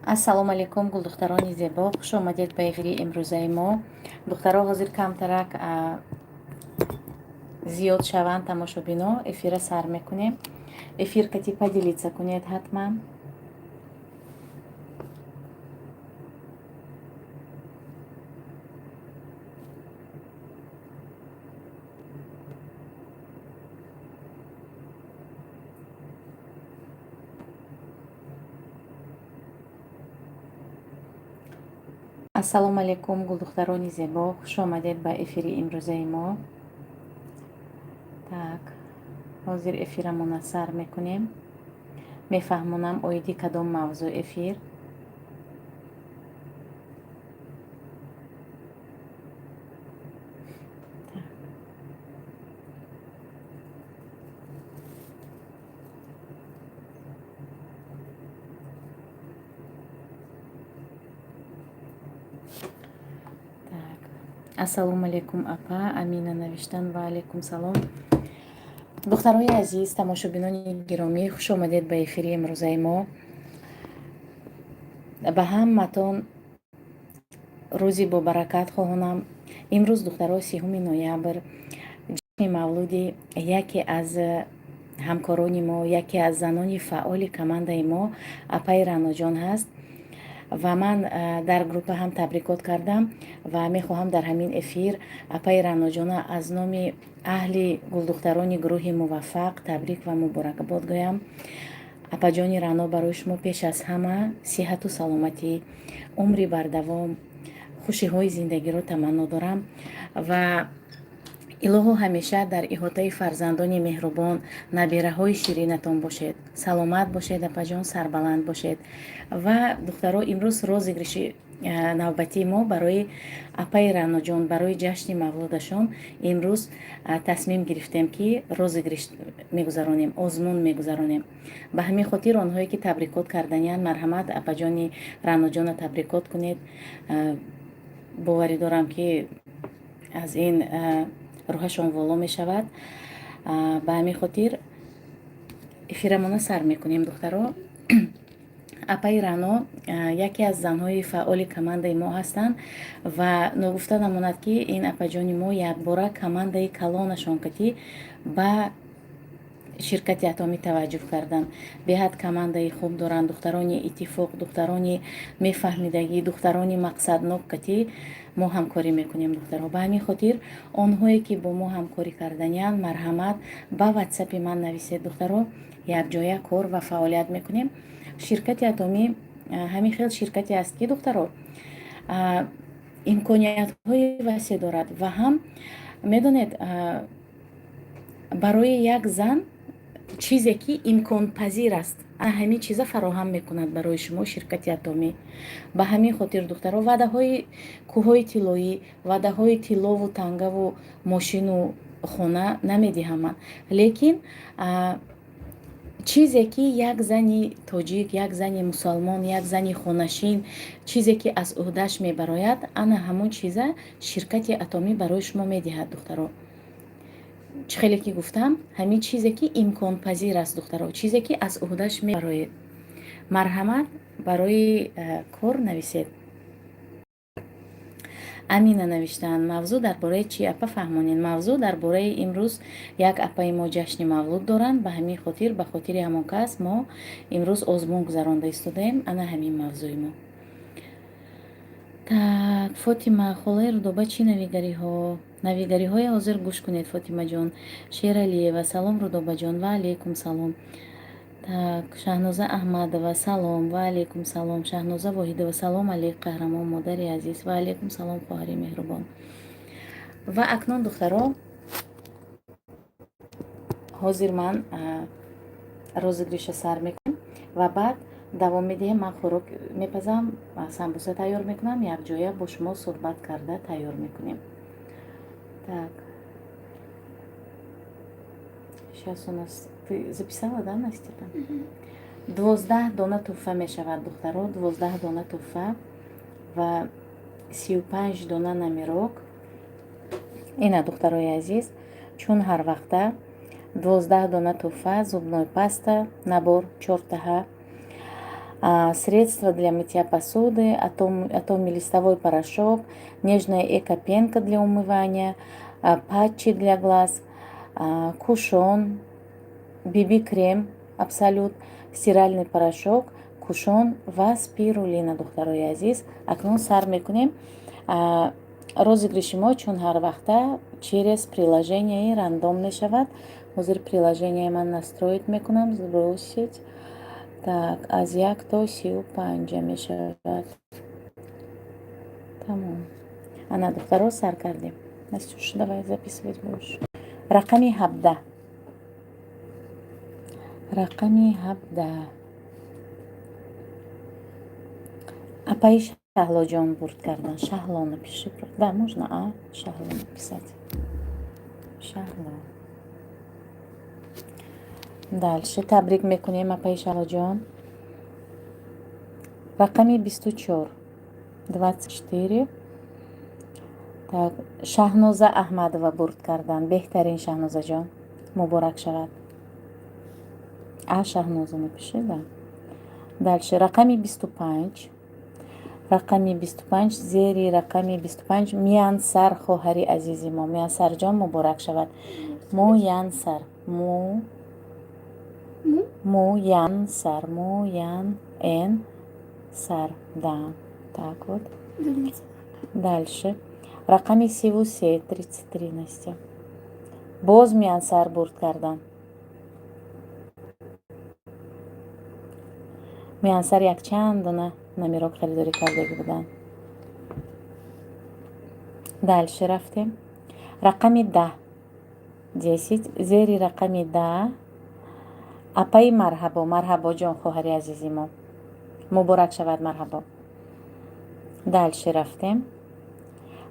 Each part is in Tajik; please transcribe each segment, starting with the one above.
ассалому алайкум, гулдухтарони зебо, хуш омадед ба эфири имрӯзаи мо. Духтаро ҳозир камтарак зиёд шаванд тамошобино, эфира сар мекунем. Эфир кати поделиться кунед ҳатман. ассалому алайкум, гулдухтарони зебо, хуш омадед ба эфири имрӯзаи мо. Так, ҳозир эфирамона сар мекунем. Мефаҳмонам оиди кадом мавзӯъ эфир. ассалому алайкум апа, амина навиштан ва алайкум салом. духтарои азиз, тамошобинони гиромӣ, хуш омадед ба эфири имрӯзаи мо. ба ҳаматон рӯзи бобаракат хоҳонам. имрӯз духтаро 3 ноябр ҷашни мавлуди яке аз ҳамкорони мо, яке аз занони фаъоли командаи мо, апаи Раъноҷон ҳаст ва ман дар группа ҳам табрикот кардам ва мехоҳам дар ҳамин эфир апаи Раъноҷона аз номи аҳли гулдухтарони гурӯҳи муваффақ табрик ва муборакбод гӯям. апаҷони Раъно барои шумо пеш аз ҳама сиҳату саломатӣ, умри бардавом, хушиҳои зиндагиро таманно дорам ва илоҳо ҳамеша дар иҳотаи фарзандони меҳрубон, набираҳои ширинатон бошед. Саломат бошед апаҷон, сарбаланд бошед. Ва духтаро, имрӯз розыгриши навбатии мо барои апаи Раъноҷон, барои ҷашни мавлудашон имрӯз тасмим гирифтем, ки розыгриш мегузаронем, озмун мегузаронем. ба ҳамин хотир онҳое ки табрикот карданиянд, марҳамат апаҷони Раъноҷонро табрикот кунед. боварӣ дорам ки аз ин рӯҳашон воло мешавад. ба ҳамин хотир эфирамона сар мекунем духтаро. апаи Раъно яке аз занҳои фаъоли командаи мо ҳастанд ва ногуфта намонад ки ин апаҷони мо якбора командаи калонашон кати ба ширкати атомӣ таваҷҷӯҳ карданд. беҳад командаи хуб доранд, духтарони иттифоқ, духтарони мефаҳмидагӣ, духтарони мақсаднок кати мо ҳамкорӣ мекунем духтаро. ба ҳамин хотир онҳое ки бо мо ҳамкорӣ карданиянд, марҳамат ба ватсапи ман нависед духтаро. якҷоя кор ва фаъолият мекунем. ширкати атомӣ ҳамин хел ширкате аст ки духтаро имкониятҳои васеъ дорад ва ҳам медонед барои як зан чизе ки имконпазир аст, ҳамин чиза фароҳам мекунад барои шумо ширкати атомӣ. ба ҳамин хотир духтаро ваъдаҳои кӯҳҳои тиллоӣ, ваъдаҳои тиллову тангаву мошину хона намедиҳам ман, лекин чизе ки як зани тоҷик, як зани мусалмон, як зани хонашин, чизе ки аз уҳдаш мебарояд, ана ҳамон чиза ширкати атомӣ барои шумо медиҳад духтаро. чӣ хеле ки гуфтам, ҳамин чизе ки имконпазир аст духтаро, чизе ки аз уҳдаш мебароед. марҳамат барои кор нависед. амина навиштан. мавзӯъ дар бораи чӣ апа фаҳмонед? мавзӯъ дар бораи имрӯз як апаи мо ҷашни мавлуд доранд. ба ҳамин хотир ба хотири ҳамон кас мо имрӯз озмун гузаронда истодаем. ана ҳамин мавзӯи мо. так, фотима холаи рудоба чӣ навигариҳои ҳозир гӯш кунед фотимаҷон. шералиева салом рудобаҷон. ва алайкум салом. так, шаҳноза аҳмадова салом. ва алайкум салом. шаҳноза воҳидова салом алейк қаҳрамон модари азиз. ва алайкум салом хоҳари меҳрубон. ва акнун духтаро, ҳозир ман розыгриша сар мекунам ва баъд давом медиҳем. ман хӯрок мепазам, самбуса тайёр мекунам, якҷоя бо шумо суҳбат карда тайёр мекунем. так, сейчас у нас ты записала, да, Настя? 12 дона туҳфа мешавад духтаро, 12 дона туҳфа ва 35 дона намирок. ина духтарои азиз, чун ҳар вақта 12 дона туҳфа, зубной паста, набор 4 таҳа, Средство для мытья посуды, атомный листовой порошок, нежная эко-пенка для умывания, патчи для глаз, кушон, BB-крем Абсолют, стиральный порошок, кушон ва спирулина, духтарои азиз. Акнун сар мекунем розыгрыши мо чун ҳар вақта через приложение рандом мешавад. ҳозир приложение ман настроит мекунам, сбросить. Так, аз 1 то 35 мешавад. Тамом. Ана духтаро сар кардем. Настюш, давай записывать будешь. Рақами 17. Рақами 17. Апаи Шаҳлоҷон бурд кардан. Шаҳло напиши. Да, можно Шаҳло написать. Шаҳло. Дальше табрик мекунем апаи Шаҳлоҷон. Рақами 24. 24. Так, Шаҳноза Аҳмадова бурд кардан. Беҳтарин Шаҳнозаҷон. Муборак шавад. Шаҳноза напиши, да. Дальше рақами 25. Рақами 25, зери рақами 25 Миянсар хоҳари азизи мо. Миянсарҷон муборак шавад. Муянсар. Муянсар. Муянсар. Да. Так вот. Дальше. Рақами 33, 33 Настя. Боз Миянсар бурд кардан. Миянсар якчанд дона номерок харидорӣ кардагӣ буданд. Дальше рафтем. Рақами 10. 10. Зери рақами 10. Апаи Марҳабо. Марҳабоҷон хоҳари азизи мо. Муборак шавад Марҳабо. Дальше рафтем.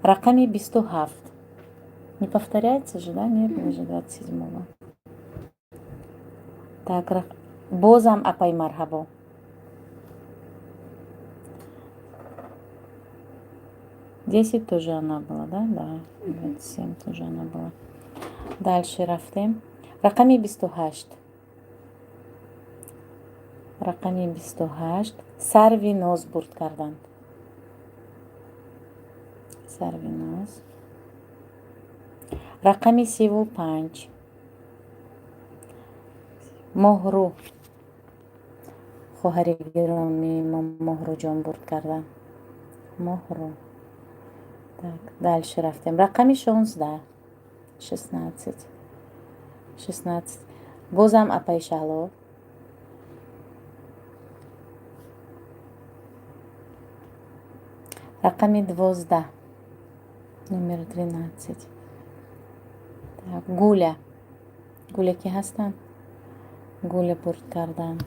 Рақами 27. Не повторяется же, да? Нет, уже 27. Так, бозам апаи Марҳабо. Десять тоже она была, да? Да, 27 тоже она была. Дальше рафтем. Рақами 28. Рақами 28. Сарви ноз бурд кардан. Сарви ноз. Рақами 35. Моҳру. хоҳари гироми моҳруҷон бурд кардан. Моҳру. Так, дальше рафтем. Рақами 16. 16. 16. Бозам апаи Шаҳло. Рақами 12. Номер 13. Так, Гуля. Гуля ки ҳастанд? Гуля бурд карданд.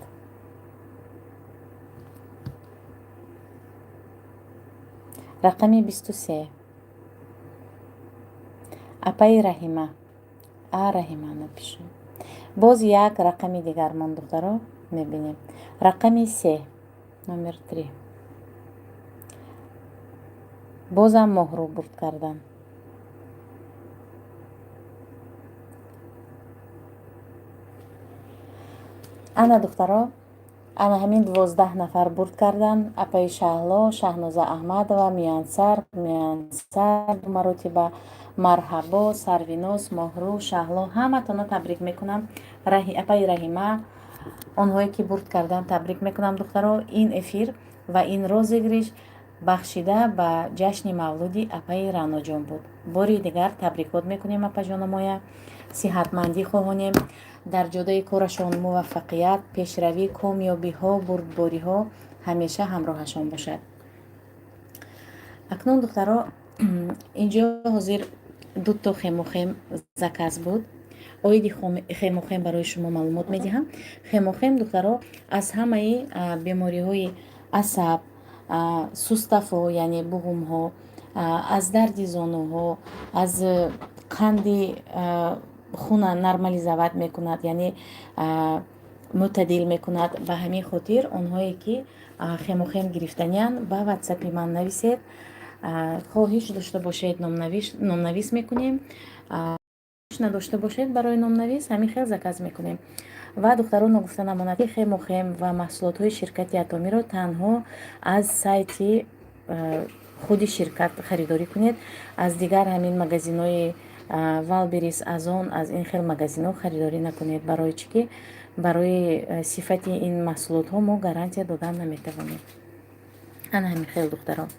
Рақами 23. Апаи Раҳима. Раҳима напишем. Боз як рақами дигар мон духтаро мебинем. Рақами 3. Номер 3. Бозам моҳру бурд кардан. Ана духтаро, ана ҳамин 12 нафар бурд кардан. Апаи Шаҳло, Шаҳноза Аҳмадова, Миянсар ду маротиба, Марҳабо, Сарвинос, Моҳру, Шаҳло. Ҳаматона табрик мекунам. Апаи Раҳима, онҳое ки бурд кардан табрик мекунам духтаро. Ин эфир ва ин розыгриш бахшида ба ҷашни мавлуди апаи Раъноҷон буд. Бори дигар табрикот мекунем апаҷономоя. сиҳатмандӣ хоҳонем. дар ҷодои корашон муваффақият, пешравӣ, комёбиҳо, бурдбориҳо ҳамеша ҳамроҳашон бошад. Акнун духтаро, инҷо ҳозир дуто хемохем заказ буд. оиди хемохем барои шумо маълумот медиҳам. Хемохем духтаро аз ҳамаи бемориҳои асаб, сустафо, яъне буғумҳо, аз дарди зонуҳо, аз қанди хуна нормализават мекунад, яъне мӯътадил мекунад. ба ҳамин хотир онҳое ки хемохем гирифтаниянд ба ватсапи ман нависед. Хоҳиш дошта бошед, номнавис мекунем. надошта бошед, барои номнавис ҳамин хел заказ мекунем. ва духтарону гуфта намонад ки хемухем ва маҳсулотҳои ширкати Атомиро танҳо аз сайти худи ширкат харидорӣ кунед. Аз дигар ҳамин магазинҳои Валберис, Азон, аз ин хел магазинҳо харидорӣ накунед. Барои чӣ ки барои сифати ин маҳсулотҳо мо гарантия додан наметавонем. ана ҳамин хел духтарон.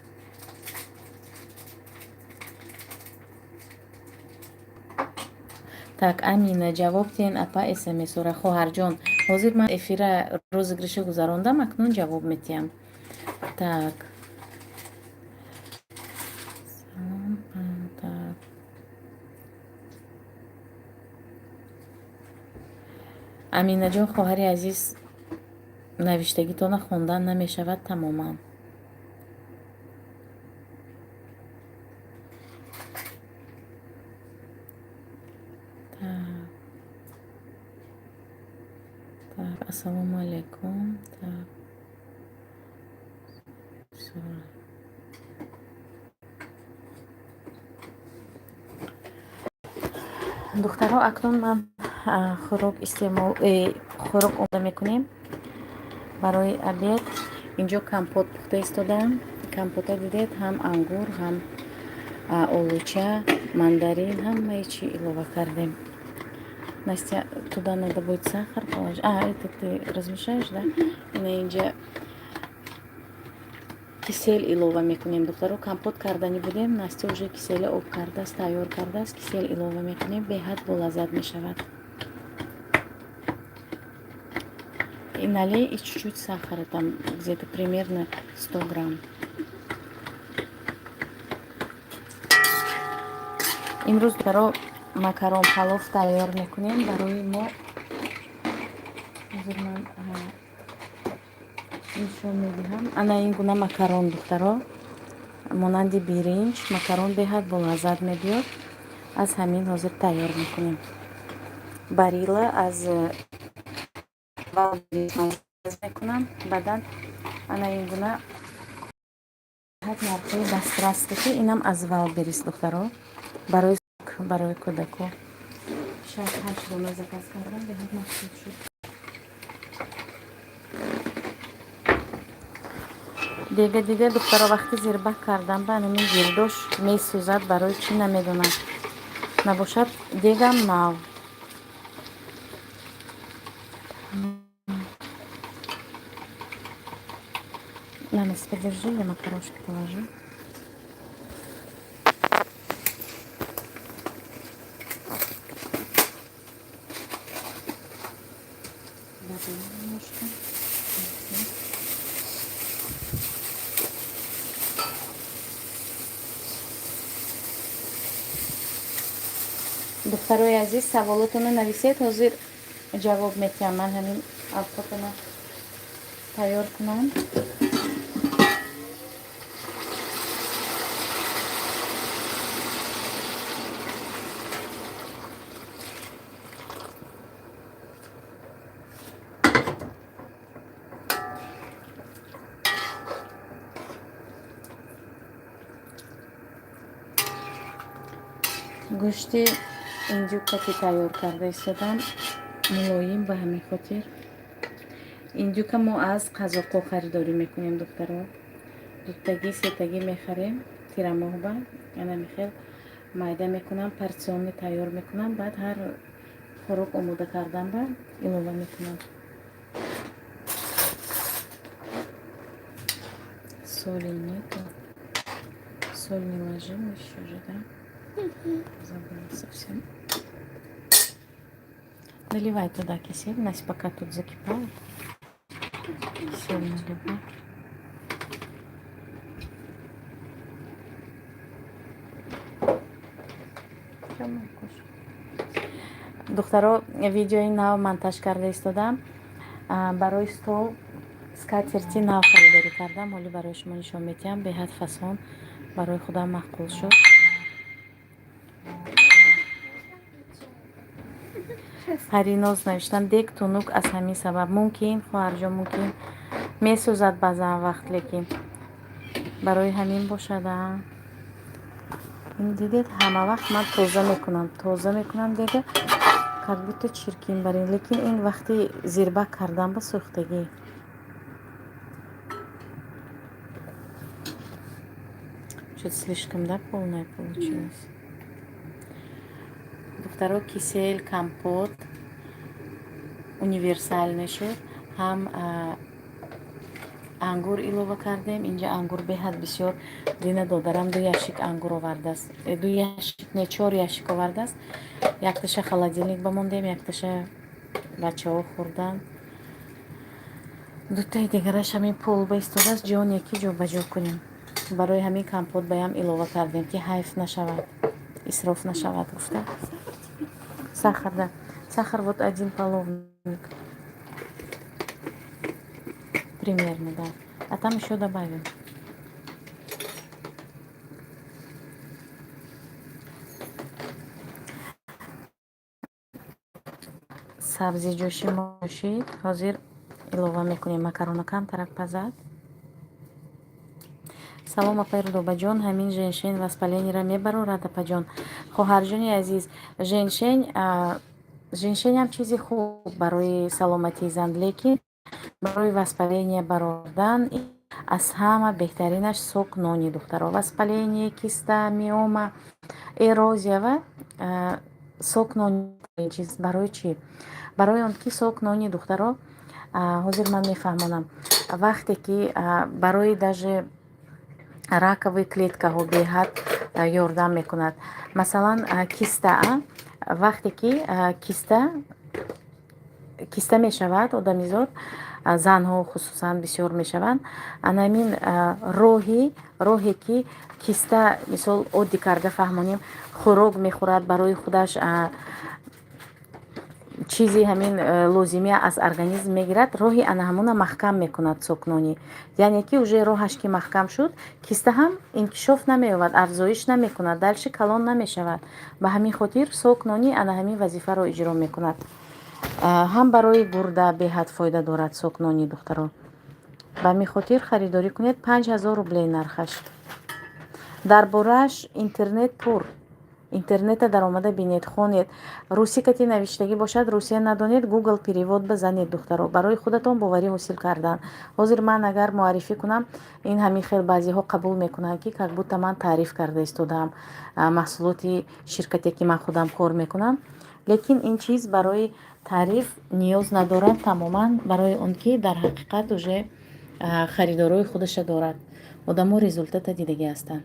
Так, Амина, ҷавоб тен апа смсора. Хоҳарҷон, ҳозир ман эфира розыгрыша гузарондам, акнун ҷавоб метиҳам. Так. Так. Аминаҷон, хоҳари азиз, навиштагитона хондан намешавад тамоман. Так, ассалому алайкум. Так. духтаро, акнун ман хӯрок омода мекунем барои обед. инҷо компот пухта истодам. Компота дидед, ҳам ангур, ҳам олуча, мандарин, ҳамаи чӣ илова кардем. Настя, туда надо будет сахар положить. Это ты размешаешь, да? И на инҷа кисел илова мекунем. духтаро, компот кардани будем. Настя уже кисели об кардааст, тайёр кардааст. Кисел илова мекунем, беҳад болаззат мешавад. И налей и чуть-чуть сахара, там где-то примерно 100 грамм. имрӯз духтаро макарон палов тайёр мекунем барои мо. ҳозир ман нишон медиҳам. ана ин гуна макарон духтаро, монанди биринҷ макарон беҳад болаззат мебиёд. аз ҳамин ҳозир тайёр мекунем. барилла аз мекунам. баъдан ана ин гуна нархи дастрастики, инам аз Валберис духтаро, барои кӯдако 6-8 дона заказ кардам, беҳад махсус шуд. дега духтаро, вақти зирбак кардам ба намин гирдош месӯзад, барои чӣ намедонам. набошад дегам нав. На нас подержи, я макарошки положу. Немножко. духтарои азиз, саволотоно нависед, ҳозир ҷавоб метиҳам. ман ҳамин авқотона тайёр кунам. гӯшти индюка ки тайёр карда истодам, мулоим ба ҳамин хотир. индюка мо аз қазоқо харидорӣ мекунем духтаро. дутагӣ сетагӣ мехарем, тирамоҳба яна мехел майда мекунам, порсионне тайёр мекунам. баъд ҳар хӯрок омода кардан ба илова мекунам. соли нету, соль не ложим еще же, да? Забыла совсем. Наливай туда кисель, Настя, пока тут закипает. Кисель наливай. духтаро, видеои нав монтаж карда истодам. барои стол скатерти нав харидорӣ кардам. ҳоли барои шумо нишон метиҳам. беҳад фасон, барои худам маъқул шуд. Париноз навиштам, дек тунук аз ҳамин сабаб. мумкин хоҳарҷон, мумкин месӯзад баъзан вақт, лекин барои ҳамин бошада. ин дидед ҳама вақт ман тоза мекунам дега как будто чиркин барин, лекин ин вақти зирба кардан ба сӯхтагӣ. Что-то слишком, да, полное получилось. Духтаро кисель, компот универсальный шуд. Ҳам ангур илова кардем. Инҷа ангур беҳад бисёр дина додарам 2 ящик ангур овардааст. 2 ящик не 4 ящик овардааст. Якташа холодильник бамондем, якташа бачаҳо хӯрдан. Дутаи дигараш ҳамин полба истодааст. ҷон яки ҷобаҷо кунем. барои ҳамин компот баям илова кардем ки ҳайф нашавад, исроф нашавад. гуфта сахар, да, сахар вот 1 половник примерно, да, а там еще добавим. сабзиҷӯши мошид. ҳозир илова мекунем макаронакам тарак пазад. салом апай рудобаҷон, ҳамин женшень воспалениеро мебарорад апаҷон? хоҳарҷони азиз, женшеням чизи хуб барои саломатии зан, лекин барои воспаление барордан аз ҳама беҳтаринаш сок нони духтаро. Воспаление, киста, миома, эрозия ва сок нони чиз барои чӣ? Барои он ки сок нони духтаро, ҳозир ман мефаҳмонам, вақте ки барои даже раковые клеткаҳо беҳад ёрдам мекунад. Масалан киста, вақте ки киста мешавад одамизод, занҳо хусусан бисёр мешаванд, анамин роҳе ки киста мисол одди карда фаҳмонем хӯрок мехӯрад, барои худаш чизи ҳамин лозимия аз организм мегирад, роҳи ана ҳамуна маҳкам мекунад сокнони. яъне ки уже роҳаш ки маҳкам шуд, киста ҳам инкишоф намеёвад, афзоиш намекунад, дальше калон намешавад. ба ҳамин хотир сокнони ана ҳамин вазифаро иҷро мекунад. ҳам барои гурда беҳад фоида дорад сокнони духтаро. ба ҳамин хотир харидорӣ кунед. 5000 рублей нархаш. дар борааш интернет пур. интернета дар омада бинед, хонед. русӣ кати навиштагӣ бошад, русия надонед, гугл перевод бизанед духтаро, барои худатон боварӣ ҳосил кардан. ҳозир ман агар муаррифӣ кунам, ин ҳамин хел баъзеҳо қабул мекунанд ки как будто ман таъриф карда истодаам маҳсулоти ширкате ки ман худам кор мекунам, лекин ин чиз барои таъриф ниёз надорад, тамоман барои он ки дар ҳақиқат уже харидорои худаша дорад. одамо результата дидагӣ ҳастанд.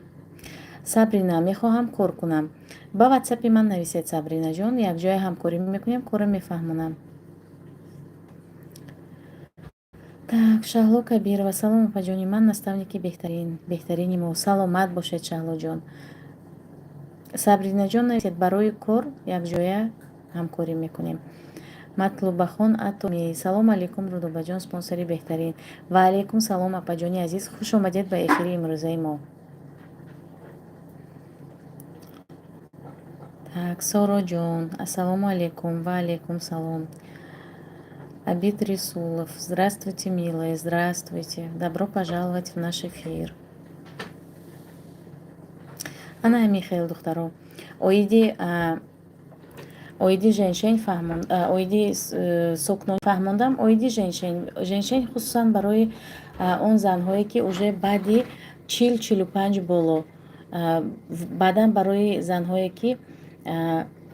Сабрина, мехоҳам кор кунам. Ба ватсапи ман нависед Сабрина ҷон, якҷоя ҳамкорӣ мекунем, корро мефаҳмонам. Так, Шаҳло Кабирова, салом апаҷони ман, наставники беҳтарини мо. Саломат бошед Шаҳло ҷон. Сабрина ҷон нависед, барои кор якҷоя ҳамкорӣ мекунем. Матлубахон Атоми, салом алейкум Рудобаҷон, спонсори беҳтарин. Ва алейкум салом апаҷони азиз, хуш омадед ба эфири имрӯзаи мо. Так, Соро ҷон, ассалому алейкум. Ва алейкум салом. Абид Рисулов, здравствуйте, милые, здравствуйте. Добро пожаловать в наш эфир. Ана Михаил духтаро, оиди женшень фаҳмон, оиди сокнон фаҳмондам, оиди женшень хусусан барои он занҳое ки уже баъди 40-45 боло, баъдан барои занҳое ки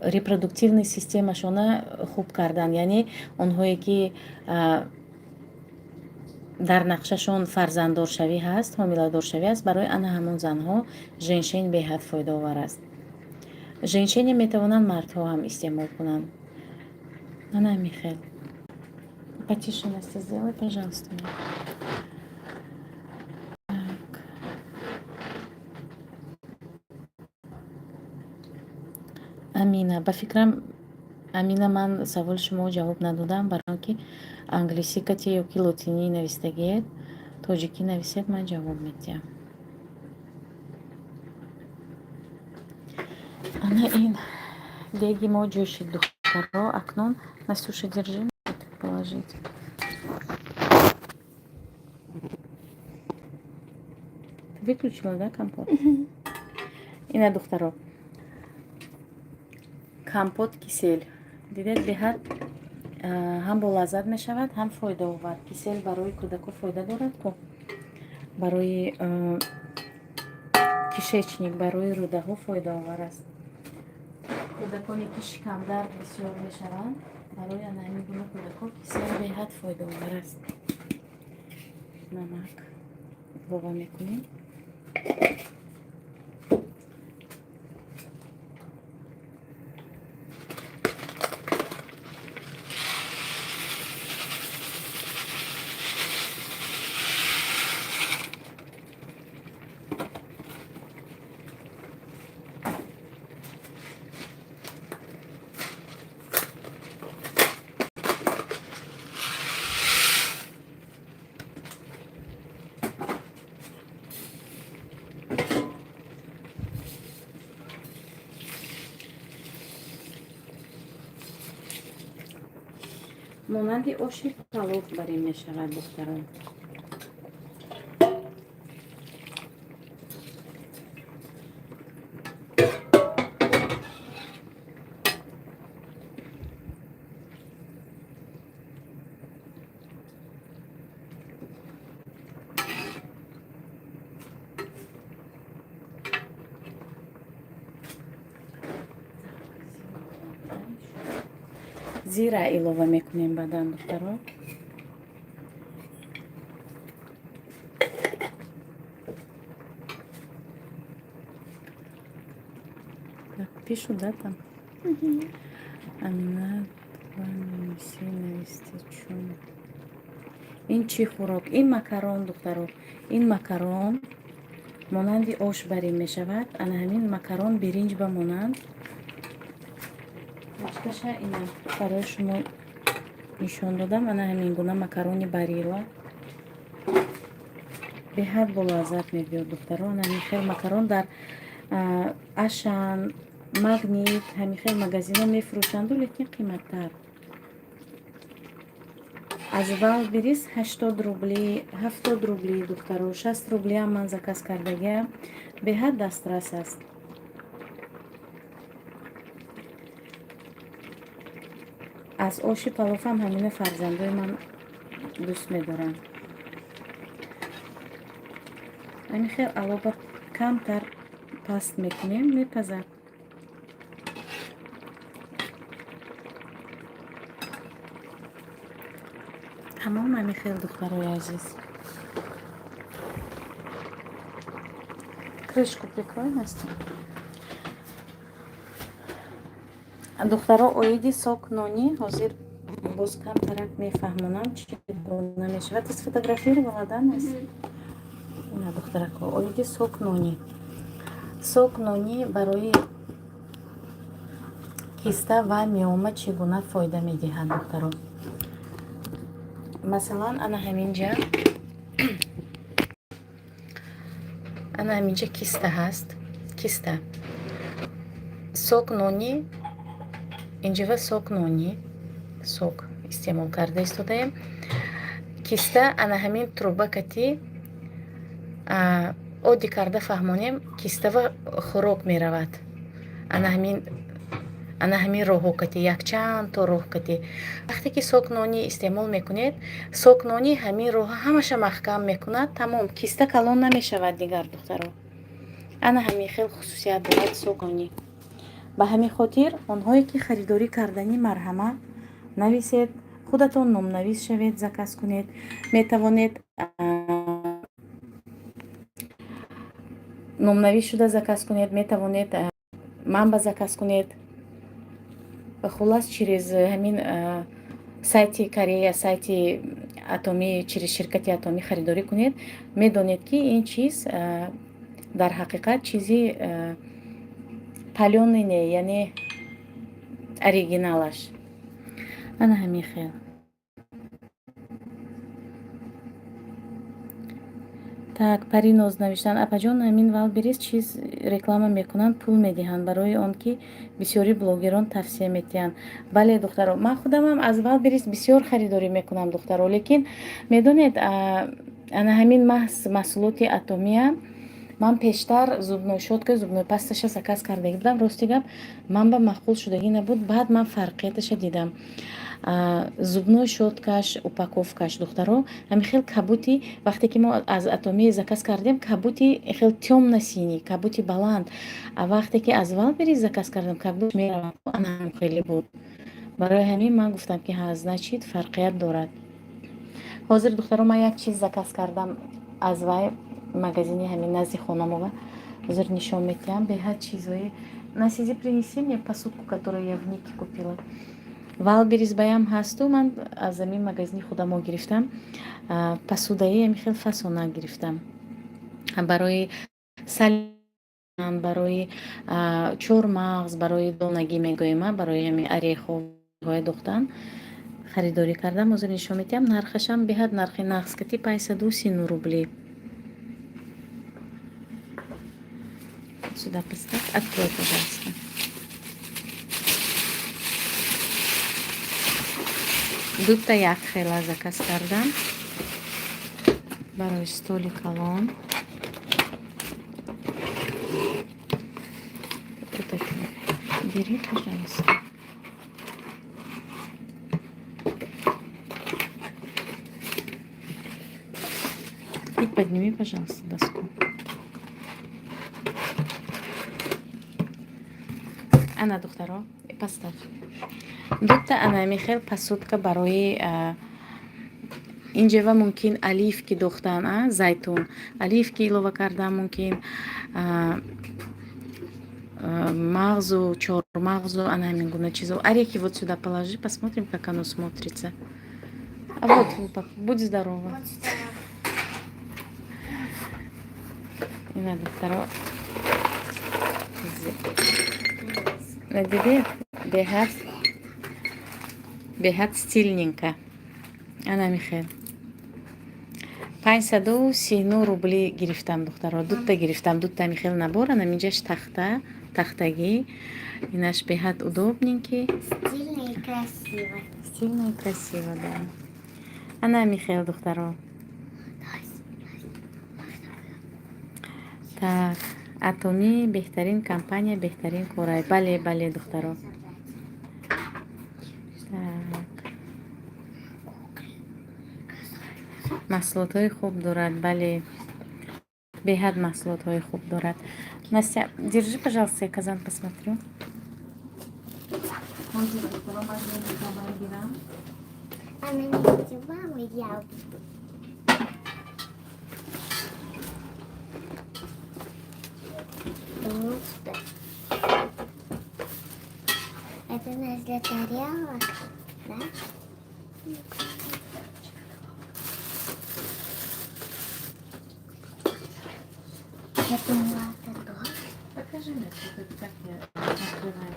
репродуктивный системашона хуб кардан, яъне онҳое ки дар нақшашон фарзанддоршавӣ ҳаст, ҳомиладоршавӣ аст, барои ана ҳамон занҳо женшень беҳад фоидаовар аст. Женшеня метавонанд мардҳо ҳам истеъмол кунанд. Ана Михаил, потише Настя сделай, пожалуйста. Амина, ба фикрам Амина, ман саволи шумо ҷавоб надодам, барои он ки англисӣ кати ёки лотинӣ навистагиед, тоҷикӣ нависед, ман ҷавоб медиҳам. Ана ин деги мо ҷӯшид духтаро, акнун Настюша держи, положить. Выключила, да, компот? ина духтаро компот кисел дидед беҳад ҳам болаззат мешавад, ҳам фоидаовар. Кисел барои кӯдакон фоида дорад, ку барои кишечник, барои рӯдаҳо фоидаовар аст. кӯдаконе ки шикамдард бисёр мешаванд, барои ҳамин гуна кӯдакон кисел беҳад фоидаовар аст. намак илова мекунем. монанди оши палов барем мешавад духтарон. зира илова мекунем баъдан духтаро. пишу датам аминат баниси нависти чун. ин чӣ хӯрок? Ин макарон духтаро, ин макарон монанди ош барем мешавад. ана ҳамин макарон биринҷ ба монанд бошкаша ина барои шумо нишон додам. ана ҳамин гуна макарони барилла беҳад болаззат мебиёд духтаро. ана ҳамин хел макарон дар ашан, магнит, ҳамин хел магазинҳо мефурӯшанду, лекин қиматтар. аз Валберис 80 рубли, 70 рубли духтаро, 60 рубли ҳам ман заказ кардагиам. беҳад дастрас аст. аз оши палофам ҳамина фарзандои ман дӯст медоранд. ҳамин хел алоба камтар паст мекунем, мепазад. тамом ҳамин хел духтарои азиз. крышку прикроем ҳастем. духтаро оиди сок нони ҳозир боз камтарак мефаҳмонам чӣ гуна мешавад. аз фотографировала данас. ина духтарако оиди сок нони. сок нони барои киста ва миёма чӣ гуна фоида медиҳад духтаро. масалан ана ҳаминҷа киста ҳаст. киста сок нони инҷива сок нони сок истеъмол карда истодаем. киста ана ҳамин трубакати оддӣ карда фаҳмонем кистава хӯрок меравад. ана ҳамин роҳҳо кати якчанд то роҳ кати вақте ки сок нони истеъмол мекунед, сок нони ҳамин роҳа ҳамаша маҳкам мекунад. тамом, киста калон намешавад дигар духтаро. ана ҳамин хел хусусият дорад сок нони. ба ҳамин хотир онҳое ки харидорӣ кардани марҳама нависед, худатон номнавис шавед, заказ кунед. метавонед номнавис шуда заказ кунед, метавонед манба заказ кунед. хулас через ҳамин сайти Корея, сайти атомӣ, через ширкати атомӣ харидорӣ кунед. медонед ки ин чиз дар ҳақиқат чизи палёни не, яъне оригиналаш. ана ҳамин хел. так париноз навиштан апаҷон ҳамин Валберис чиз реклама мекунанд, пул медиҳанд барои он ки бисёри блогерон тавсия медиҳанд. бале духтаро, ман худамам аз Валберис бисёр харидорӣ мекунам духтаро, лекин медонед ана ҳамин маҳз маҳсулоти атомия ман пештар зубной щёткаи зубной пасташа заказ карда будам. Рости гап ман ба маъқул шудагӣ набуд. Баъд ман фарқияташа дидам. Зубной щёткаш, упаковкаш духтаро ҳамин хел кабути вақте ки мо аз Атоми заказ кардем, кабути хел тёмна синӣ, кабути баланд. Вақте ки аз Валберис заказ кардем, кабут меравад ана хеле буд. Барои ҳамин ман гуфтам ки ҳа значит фарқият дорад. Ҳозир духтаро ман як чиз заказ кардам аз вай магазини ҳамин назди хонамова. Ҳозир нишон медиҳам. Беҳад чизои насизи принеси мне посудку, которую я в Нике купила. Валберис баям ҳасту. Ман аз ҳамин магазини худамо гирифтам. Посудаи ҳамин хел фасона гирифтам. Барои салат, барои чормағз, барои донагӣ мегӯем, барои ҳамин орехҳои духтан харидорӣ кардам. Ҳозир нишон медиҳам. Нархашам беҳад нархи нақскати 539 рубли. Сюда поставь. Открой, пожалуйста. Дутта як хела заказ кардам барои столи калон. Бери, пожалуйста. И подними, пожалуйста, доску. Ана, духтаро, поставь. Дутта ана михел посудка барои инҷева мумкин оливки духтан, зайтун, оливки илова кардан мумкин, мағзу, чормағзу, ана ҳамин гуна чизо. Орехи вот сюда положи, посмотрим, как оно смотрится. Вот, будь здорова. И надо второе. Беҳад стильненько. Ана михел 539 рубли гирифтам духтаро. Дутта гирифтам. Дутта михел набор. Ана минҷаш тахтагӣ. Инаш беҳад удобненький. Стильно и красиво. Стильно и красиво, да. Ана михел духтаро. Так, Атоми беҳтарин компания, беҳтарин корай. Бале, бале духтаро. маҳсулотҳои хуб дорад. Бале, беҳад маҳсулотҳои хуб дорад. Настя, держи, пожалуйста, я казан посмотрю. Она не мама, я буду. Это у нас для тарелок, да? Это молоко. Покажи мне, как я открываю.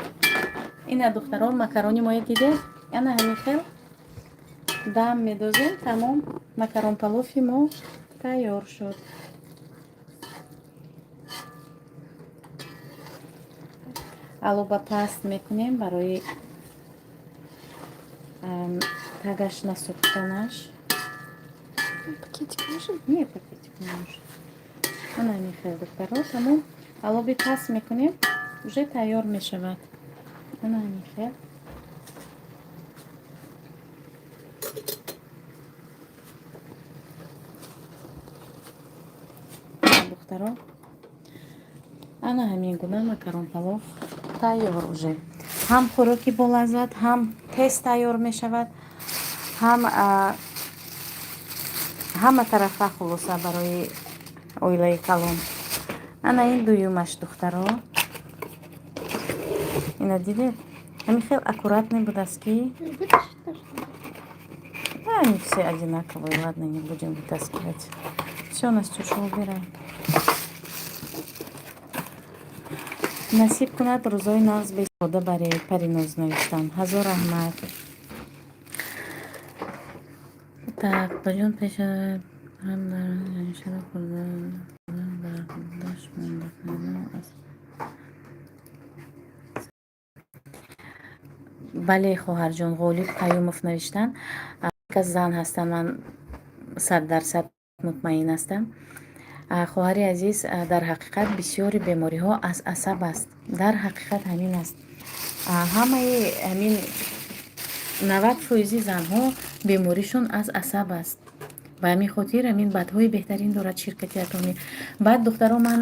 Ина духтаро макарони мои диде. Ана ҳамихел дам медозем. Тамом макарон палофи мо тайёр шуд. алоба паст мекунем барои тагаш насӯхтанаш. Пакетик нужен? Не, пакетик не нужен. Ана ҳамихел духтаро тамом алоби паст мекунем, уже тайёр мешавад. Ана ҳамихел. духтаро ана ҳамин гуна макарон палов тайёр уже. Ҳам хӯроки болаззат, ҳам тез тайёр мешавад, ҳама тарафа хулоса барои оилаи калон. Ана ин дуюмаш духтаро. Ина дидед? Ҳамин хел аккуратный будаст ки они все одинаковые. Ладно, не будем вытаскивать. Все, Настюша, убирай. насиб кунад рӯзои нағз беистода баред. Париноз навиштам. Ҳазор раҳмат. Так, баҷон пеша бале хоҳарҷон, ғолиб қаюмов навиштан. Зан ҳастам, ман 100% мутмаин ҳастам. хоҳари азиз, дар ҳақиқат бисёри бемориҳо аз асаб аст. Дар ҳақиқат ҳамин аст. Ҳамаи ҳамин 90% занҳо беморишон аз асаб аст. ба ҳамин хотир ҳамин баъдҳои беҳтарин дорад ширкати атомӣ. Баъд духтаро ман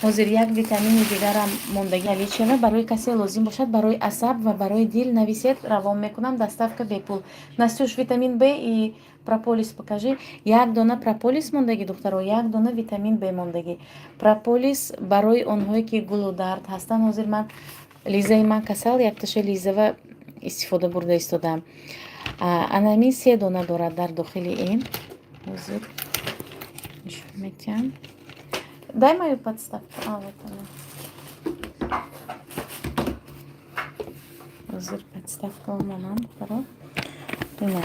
ҳозир як витамини дигарам мондагӣ наличима барои касе лозим бошад, барои асаб ва барои дил нависед, равон мекунам, доставка бепул. Настюш, витамин Б и прополис покажи. Як дона прополис мондагӣ духтаро, як дона витамин Б мондагӣ. Прополис барои онҳое ки гулу дард ҳастанд. Ҳозир ман лизаи ман касал якташа лизава истифода бурда истодам. Анамин 3 дона дорад дар дохили ин. Ҳозир нишон медиҳам. Дай мою подставку. Вот она. Ҳозир подставка омонам духтаро. Ина.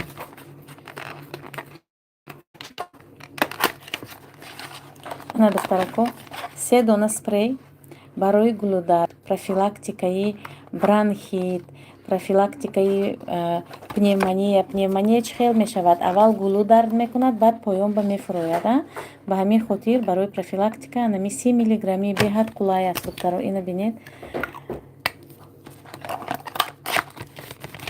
Ина духтарако 3 дона спрей барои гулудард, профилактикаи бронхит, профилактикаи пневмония. Пневмония чӣ хел мешавад? Аввал гулу дард мекунад, баъд поён ба мефурояд. Ба ҳамин хотир барои профилактика анами 30 миллиграмми беҳад қулай аст духтаро. Ина бинед.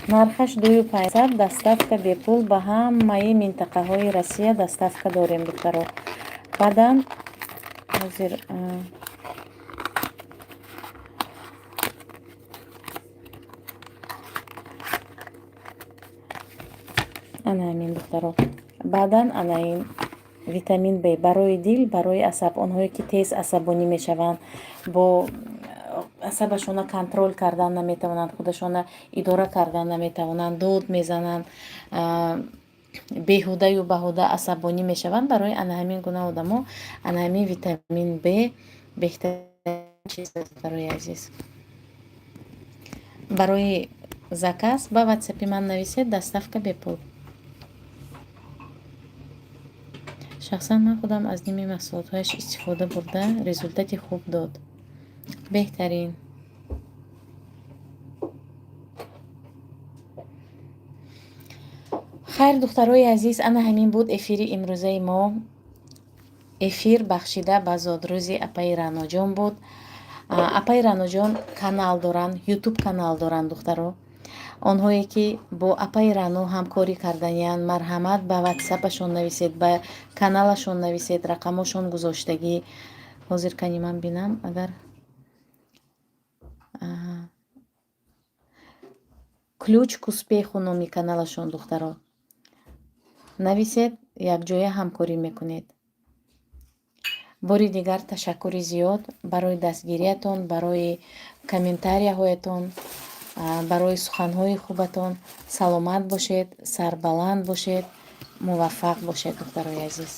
нархаш 250, доставка бепул ба ҳамаи минтақаҳои Россия доставка дорем духтаро. Баъдан ҳозир ана ҳамин духтаро. Баъдан ана ин витамин Б барои дил, барои асаб, онҳое ки тез асабонӣ мешаванд, бо асабашона контрол кардан наметавонанд, худашона идора кардан наметавонанд, дод мезананд, беҳудаю баҳуда асабонӣ мешаванд, барои ана ҳамин гуна одамо ана ҳамин витамин Б беҳтарин чиз аст барои азиз. Барои заказ ба ватсапи ман нависед, доставка бепул. шахсан ман худам аз ними маҳсулотҳояш истифода бурда результати хуб дод. Беҳтарин. хайр духтарои азиз, ана ҳамин буд эфири имрӯзаи мо. Эфир бахшида ба зодрӯзи апаи Раъноҷон буд. Апаи Раъноҷон канал доранд, ютуб канал доранд духтаро. онҳое ки бо апаи Раъно ҳамкорӣ карданиянд, марҳамат ба ватсапашон нависед, ба каналашон нависед, рақамошон гузоштагӣ. ҳозир кани ман бинам агар ключ к успеху номи каналашон духтаро нависед, якҷоя ҳамкорӣ мекунед. бори дигар ташаккури зиёд барои дастгириятон, барои комментарияҳоятон, барои суханҳои хубатон. Саломат бошед, сарбаланд бошед, муваффақ бошед духтарои азиз.